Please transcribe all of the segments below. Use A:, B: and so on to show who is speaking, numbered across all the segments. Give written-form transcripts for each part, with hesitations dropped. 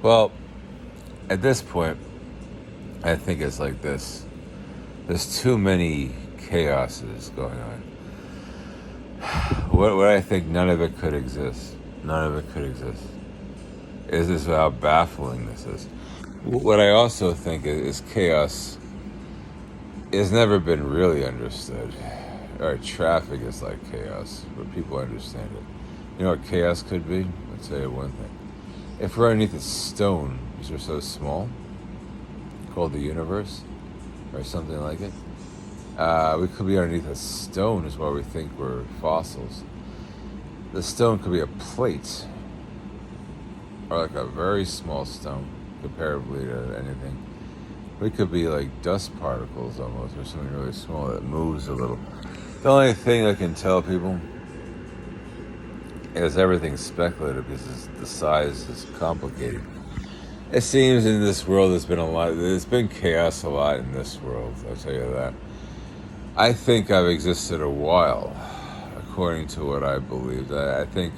A: Well, at this point, I think it's like this. There's too many chaoses going on. What I think none of it could exist. None of it could exist. Is this how baffling this is? What I also think is chaos has never been really understood. All right, traffic is like chaos, but people understand it. You know what chaos could be? I'll tell you one thing. If we're underneath a stone, because we're so small, called the universe, or something like it, we could be underneath a stone, is why we think we're fossils. The stone could be a plate, or like a very small stone, comparably to anything. We could be like dust particles almost, or something really small that moves a little. The only thing I can tell people is everything's speculative because the size is complicated. It seems in this world there's been chaos a lot in this world, I'll tell you that. I think I've existed a while, according to what I believe. I think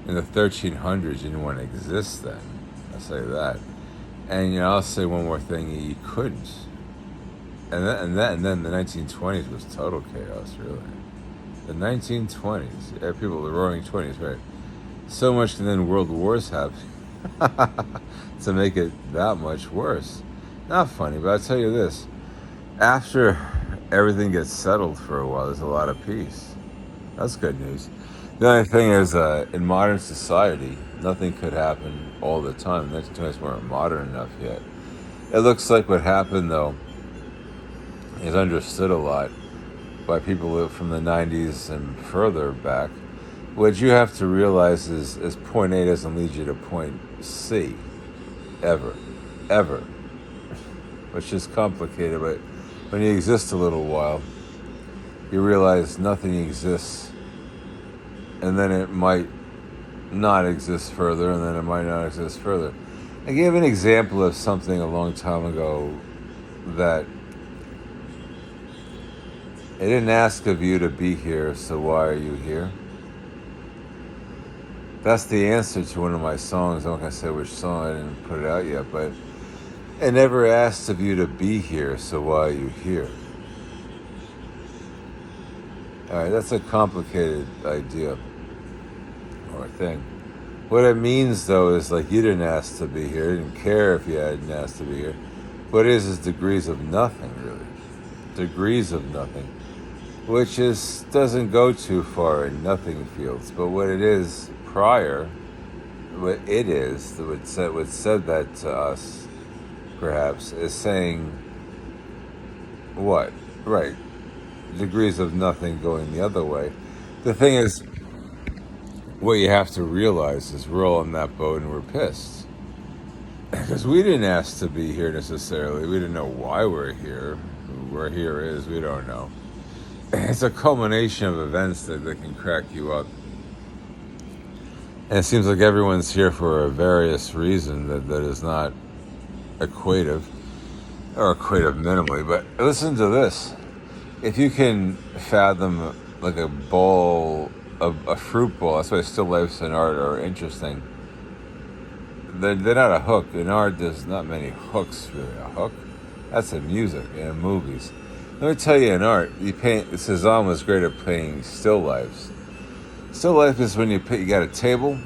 A: in the 1300s you didn't want to exist then, I'll say that. And I'll say one more thing, you couldn't. And then the 1920s was total chaos, really. The 1920s, people, the roaring 20s, right? So much, and then world wars happen to make it that much worse. Not funny, but I'll tell you this. After everything gets settled for a while, there's a lot of peace. That's good news. The only thing is, in modern society, nothing could happen all the time. The 1920s weren't modern enough yet. It looks like what happened, though, is understood a lot by people from the 90s and further back. What you have to realize is point A doesn't lead you to point C, ever, which is complicated, but when you exist a little while, you realize nothing exists, and then it might not exist further, and then it might not exist further. I gave an example of something a long time ago that it didn't ask of you to be here, so why are you here? That's the answer to one of my songs. I'm not going to say which song, I didn't put it out yet, but it never asked of you to be here, so why are you here? Alright, that's a complicated idea or thing. What it means, though, is like you didn't ask to be here, you didn't care if you hadn't asked to be here. What it is degrees of nothing, really. Degrees of nothing. Which doesn't go too far in nothing fields, but what it is prior, what said that to us, perhaps, is saying what? Right. Degrees of nothing going the other way. The thing is, what you have to realize is we're all in that boat and we're pissed. Because we didn't ask to be here necessarily. We didn't know why we're here. Where here is, we don't know. It's a culmination of events that can crack you up. And it seems like everyone's here for a various reason that is not equative, or equative minimally. But listen to this. If you can fathom like a ball, a fruit ball, that's why still lifes in art are interesting. They're not a hook. In art, there's not many hooks, really. A hook? That's in music and in movies. Let me tell you, in art, Cézanne was great at painting still lifes. Still life is when you got a table,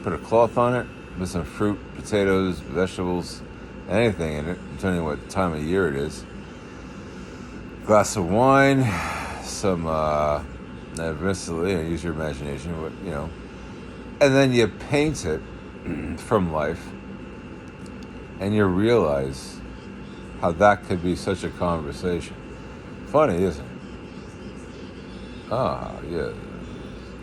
A: put a cloth on it, with some fruit, potatoes, vegetables, anything in it, depending on what time of year it is. Glass of wine, some use your imagination, but and then you paint it from life, and you realize how that could be such a conversation. Funny, isn't it? Ah, yeah.